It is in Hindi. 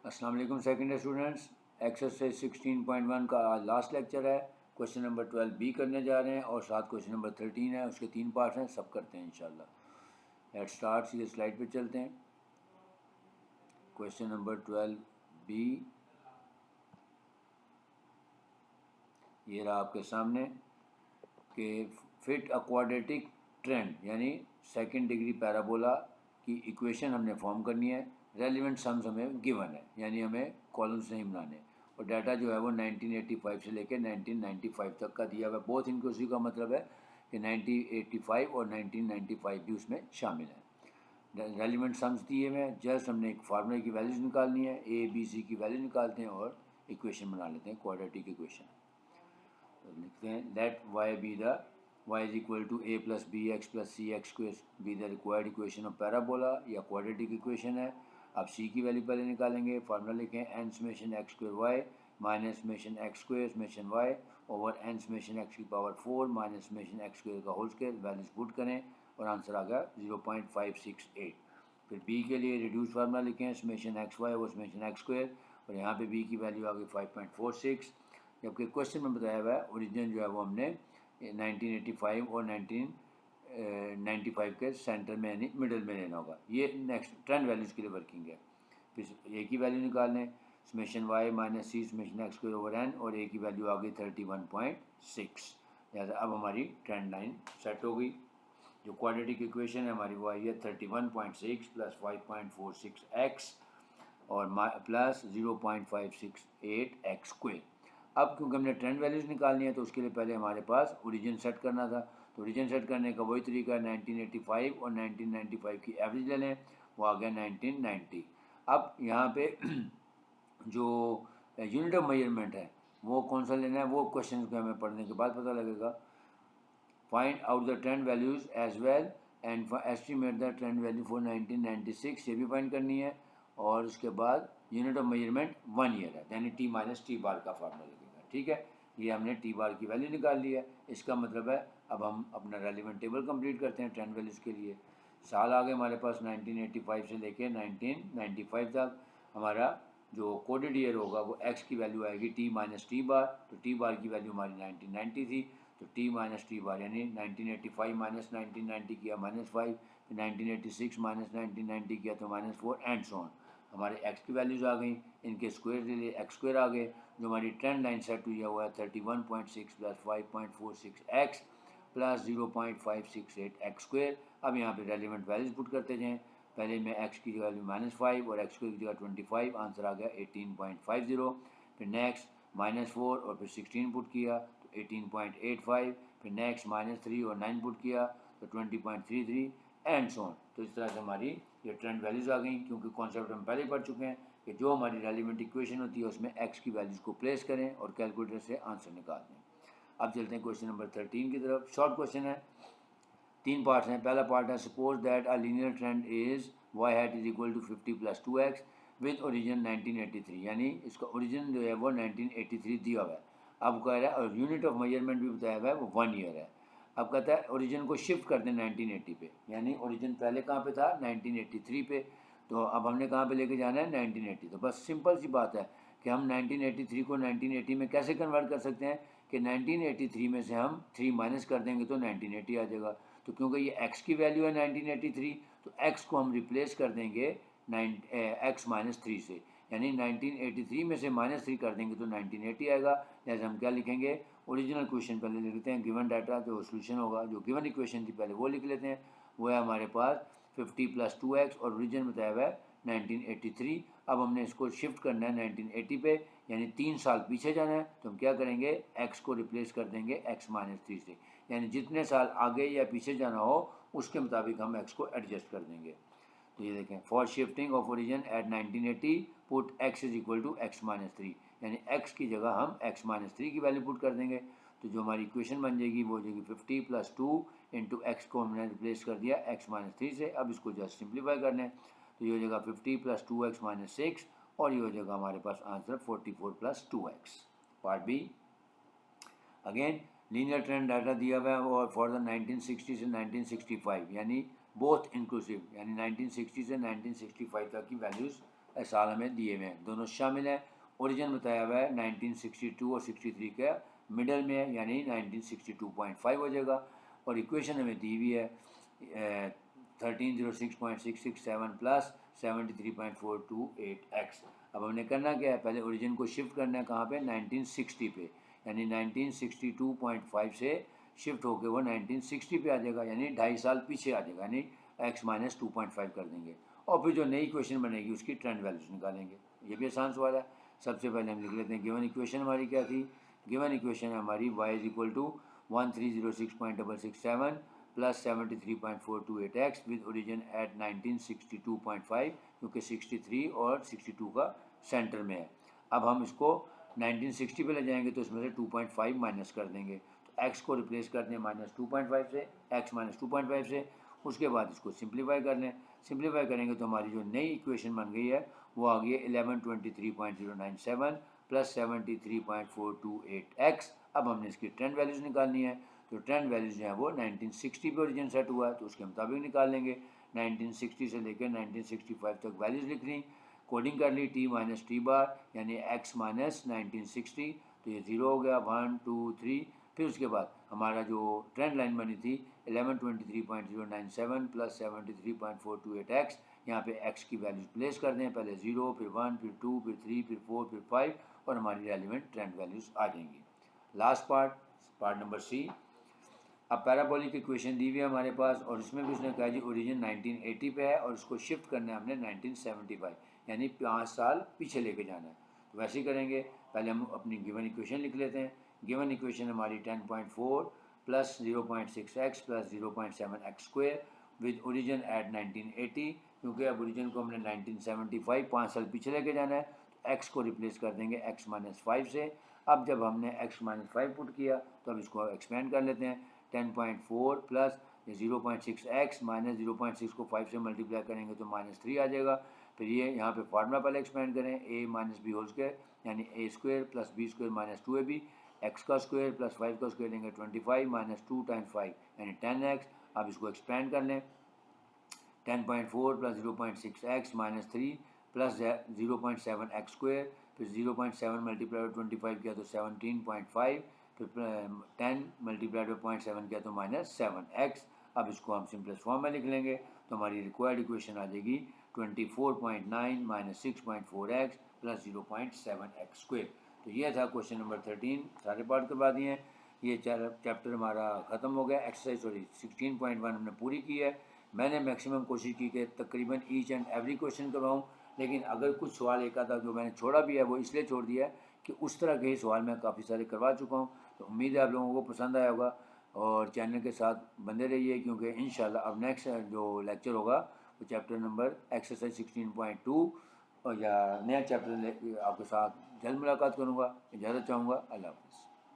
अस्सलाम वालेकुम सेकेंड स्टूडेंट्स। एक्सरसाइज 16.1 का आज लास्ट लेक्चर है। क्वेश्चन नंबर 12 बी करने जा रहे हैं और साथ क्वेश्चन नंबर 13 है, उसके 3 पार्ट्स हैं, सब करते हैं इंशाल्लाह। Let's start. सीधे स्लाइड पे चलते हैं। क्वेश्चन नंबर 12 बी ये रहा आपके सामने कि फिट अ क्वाड्रेटिक ट्रेंड यानी सेकंड डिग्री पैराबोला की इक्वेशन हमने फॉर्म करनी है। रेलिवेंट सम्स हमें गिवन है, यानी हमें कॉलम्स नहीं बनाने, और डाटा जो है वो 1985 से लेकर 1995 तक का दिया हुआ है। बोथ इंक्लूसिव का मतलब है कि 1985 और 1995 भी उसमें शामिल है। रेलिवेंट सम्स दिए हुए हैं, जस्ट हमने एक फार्मूले की वैल्यूज निकालनी है, ए बी सी की वैल्यू निकालते हैं और इक्वेशन बना लेते हैं, क्वाड्रेटिक इक्वेशन। तो लिखते हैं let Y be the y is equal to A plus B X plus C X square be the required equation of parabola या क्वाड्रेटिक इक्वेशन है। अब c की वैल्यू पहले निकालेंगे। फार्मूला लिखें N summation X square Y minus summation X square summation Y over N summation X की power 4 minus summation X square का होल स्क्वेयर। वैल्यूज पुट करें और आंसर आ गया 0.568। फिर b के लिए रिड्यूस फार्मूला लिखें summation X Y over summation X square, और यहाँ पे b की वैल्यू आ गई 5.46। जबकि क्वेश्चन में बताया हुआ है ओरिजिन जो है वो हमने 1985 और 1995 के सेंटर में यानी मिडल में लेना होगा। ये नेक्स्ट ट्रेंड वैल्यूज़ के लिए वर्किंग है। फिर ए की वैल्यू निकाल लें summation Y minus C summation X square over N, और ए की वैल्यू आ गई 31.6। लिहाजा अब हमारी ट्रेंड लाइन सेट हो गई। जो क्वाड्रेटिक इक्वेशन है हमारी वो आई है 31.6 प्लस 5.46 एक्स और प्लस 0.568 एक्स स्क्वेयर। अब क्योंकि हमने ट्रेंड वैल्यूज़ निकालनी है तो उसके लिए पहले हमारे पास ओरिजिन सेट करना था। तो ओरिजिन सेट करने का वही तरीका है, 1985 और 1995 की एवरेज ले लें, वो आ गया 1990। अब यहाँ पे जो यूनिट ऑफ मेजरमेंट है वो कौन सा लेना है, वो क्वेश्चन को हमें पढ़ने के बाद पता लगेगा। Find out the trend values as well and estimate the trend value for 1996, ये भी फाइंड करनी है। और उसके बाद यूनिट ऑफ मेजरमेंट 1 ईयर है, यानी टी माइनस टी बार का फार्मूला लगेगा। ठीक है, ये हमने टी बार की वैल्यू निकाल ली है। इसका मतलब है अब हम अपना रेलिवेंट टेबल कंप्लीट करते हैं ट्रेंड वैल्यूज़ के लिए। साल आ गए हमारे पास 1985 से लेके 1995 तक। हमारा जो कोडेड ईयर होगा वो एक्स की वैल्यू आएगी टी माइनस टी बार, तो टी बार की वैल्यू हमारी 1990 थी, तो टी माइनस टी बार यानी 1985 माइनस 1990 किया -5, फिर 1986 माइनस 1990 किया तो -4 एंड सो ऑन। हमारे एक्स की वैल्यूज़ आ गई, इनके स्क्वायर के लिए एक्स स्क्वायर आ गए। जो हमारी ट्रेंड लाइन सेट हुई है वो है 31.6 plus 5.46 x plus 0.568 x square. अब यहाँ पे रेलिवेंट वैल्यूज पुट करते जाएँ। पहले में एक्स की वैल्यू -5 और एक्स की जगह 25, आंसर आ गया 18.50। फिर नेक्स्ट -4 और फिर 16 पुट किया तो 18.85, फिर नेक्स्ट -3 और 9 पुट किया तो 20.33 एंड सो ऑन। तो इस तरह से हमारी ये ट्रेंड वैल्यूज़ आ गई, क्योंकि कॉन्सेप्ट हम पहले पढ़ चुके हैं कि जो हमारी रेलिवेंट इक्वेशन होती है उसमें एक्स की वैल्यूज़ को प्लेस करें और कैलकुलेटर से आंसर निकाल दें। अब चलते हैं क्वेश्चन नंबर 13 की तरफ। शॉर्ट क्वेश्चन है, 3 पार्ट्स हैं। पहला पार्ट है suppose that a linear trend is y hat is equal to 50 plus 2x with origin 1983, यानी इसका ओरिजिन जो है वो 1983 दिया हुआ है। अब कह रहा है और यूनिट ऑफ मेजरमेंट भी बताया हुआ है वो 1 ईयर है। अब कहता है ओरिजिन को शिफ्ट कर दें 1980 पे, यानी ओरिजिन पहले कहाँ पे था 1983 पे, तो अब हमने कहाँ पे लेके जाना है 1980। तो बस सिंपल सी बात है कि हम 1983 को 1980 में कैसे कन्वर्ट कर सकते हैं कि 1983 में से हम 3 माइनस कर देंगे तो 1980 आ जाएगा। तो क्योंकि ये x की वैल्यू है 1983, तो x को हम रिप्लेस कर देंगे x -3 से, यानी 1983 में से -3 कर देंगे तो 1980 आएगा। जैसे हम क्या लिखेंगे, ओरिजिनल क्वेश्चन पहले लिख लेते हैं, गिवन डाटा जो सोल्यूशन होगा, जो गिवन इक्वेशन थी पहले वो लिख लेते हैं। वो है हमारे पास 50 प्लस 2x और ओरिजिन बताया हुआ है 1983। अब हमने इसको शिफ्ट करना है 1980 पे, यानी 3 साल पीछे जाना है, तो हम क्या करेंगे x को रिप्लेस कर देंगे x -3 से, यानी जितने साल आगे या पीछे जाना हो उसके मुताबिक हम x को एडजस्ट कर देंगे। तो ये देखें, for shifting of origin at 1980 put x is equal to x -3, यानी x की जगह हम x -3 की वैल्यू पुट कर देंगे। तो जो हमारी इक्वेशन बन जाएगी वो हो जाएगी 50 प्लस 2 इंटू एक्स को हमने रिप्लेस कर दिया x -3 से। अब इसको जस्ट सिंप्लीफाई कर लें तो ये हो जाएगा 50 प्लस 2x -6, और ये हो जाएगा हमारे पास answer 44 plus 2x। Part B again linear trend data दिया हुआ है और फॉर द 1960 से 1965, यानी बोथ इंक्लूसिव, यानी 1960 से 1965 तक की वैल्यूज़ साल हमें दिए हुए हैं, दोनों शामिल हैं। ओरिजिन बताया हुआ है 1962 और 63 का मिडल में है, यानी 1962.5 हो जाएगा। और इक्वेशन हमें दी हुई है 1306.667 प्लस 73.428x। अब हमने करना क्या है, पहले ओरिजिन को शिफ्ट करना है कहाँ पे, 1960 पे, यानी 1962.5 से शिफ्ट होकर वो 1960 पे आ जाएगा, यानी 2.5 साल पीछे आ जाएगा, यानी x माइनस 2.5 कर देंगे। और फिर जो नई इक्वेशन बनेगी उसकी ट्रेंड वैल्यूज निकालेंगे। ये भी आसान सवाल है। सबसे पहले हम लिख लेते हैं गिवन इक्वेशन हमारी क्या थी। गिवन इक्वेशन हमारी y is equal to 1306.667 plus 73.428x with origin at 1962.5, क्योंकि 63 और 62 का सेंटर में है। अब हम इसको 1960 पे ले जाएंगे तो इसमें से 2.5 माइनस कर देंगे, तो x को रिप्लेस करते हैं माइनस 2.5 से, x माइनस 2.5 से। उसके बाद इसको सिंप्लीफाई कर लें, सिंप्लीफाई करेंगे तो हमारी जो नई इक्वेशन बन गई है वो आ गई है 1123.097 प्लस 73.428x। अब हमने इसकी ट्रेंड वैल्यूज़ निकालनी है, तो ट्रेंड वैल्यूज़ जो है वो 1960 पे ओरिजिन सेट हुआ है तो उसके मुताबिक निकाल लेंगे। 1960 से लेकर 1965 तक वैल्यूज़ लिख ली, कोडिंग कर ली t माइनस टी बार, यानी x माइनस 1960, तो ये 0 हो गया, 1 2 3। फिर उसके बाद हमारा जो ट्रेंड लाइन बनी थी 1123.097 प्लस 73.428x, यहाँ पे x की वैल्यूज प्लेस कर दें, पहले 0, फिर 1, फिर 2, फिर 3, फिर 4, फिर 5, और हमारी रेलिवेंट ट्रेंड वैल्यूज आ जाएंगी। Last part number C. अब पैराबोलिक इक्वेशन दी हुई है हमारे पास, और इसमें भी उसने कहा जी ओरिजिन 1980 पे है और इसको शिफ्ट करना है हमने 1975, यानी 5 साल पीछे लेके जाना है। तो वैसे ही करेंगे, पहले हम अपनी गिवन इक्वेशन लिख लेते हैं। गिवन इक्वेशन हमारी 10.4 plus 0.6x plus 0.7x square with origin at 1980, क्योंकि अब ओरिजिन को हमने 1975 5 साल पीछे लेके जाना है, तो x को रिप्लेस कर देंगे x माइनस 5 से। अब जब हमने x माइनस 5 पुट किया तो अब इसको एक्सपेंड कर लेते हैं। 10.4 प्लस 0.6x माइनस 0.6 को 5 से मल्टीप्लाई करेंगे तो -3 आ जाएगा। फिर ये यहाँ पे फार्मूला पहले एक्सपेंड करें, a minus B whole square, यानी a square plus B square minus 2ab, x का स्क्वायर प्लस 5 का स्क्वायर लेंगे 25 माइनस 2 टाइम्स 5 यानी 10x। अब इसको एक्सपेंड कर लें, 10.4 plus 0.6x minus 3 plus 0.7x square, फिर 0.7 मल्टीप्लाई 25 किया तो 17.5, फिर 10 मल्टीप्लाइड बाई 0.7 किया तो -7x। अब इसको हम सिंपलेस्ट फॉर्म में लिख लेंगे, तो हमारी रिक्वायर्ड इक्वेशन आ जाएगी 24.9 minus 6.4x plus 0.7x square. तो ये था क्वेश्चन नंबर 13, सारे पार्ट करवा दिए हैं। ये चैप्टर हमारा ख़त्म हो गया। एक्सरसाइज 16.1 हमने पूरी की है। मैंने मैक्सिमम कोशिश की कि तकरीबन ईच एंड एवरी क्वेश्चन करवाऊँ, लेकिन अगर कुछ सवाल एक आधा जो मैंने छोड़ा भी है वो इसलिए छोड़ दिया है कि उस तरह के ही सवाल मैं काफ़ी सारे करवा चुका हूँ। तो उम्मीद है आप लोगों को पसंद आया होगा, और चैनल के साथ बने रहिए, क्योंकि इंशाल्लाह अब नेक्स्ट जो लेक्चर होगा वो चैप्टर नंबर एक्सरसाइज 16.2 और या नया चैप्टर आपके साथ जल्द मुलाकात करूँगा। इजाज़त चाहूँगा। अल्लाह हाफ़िज़।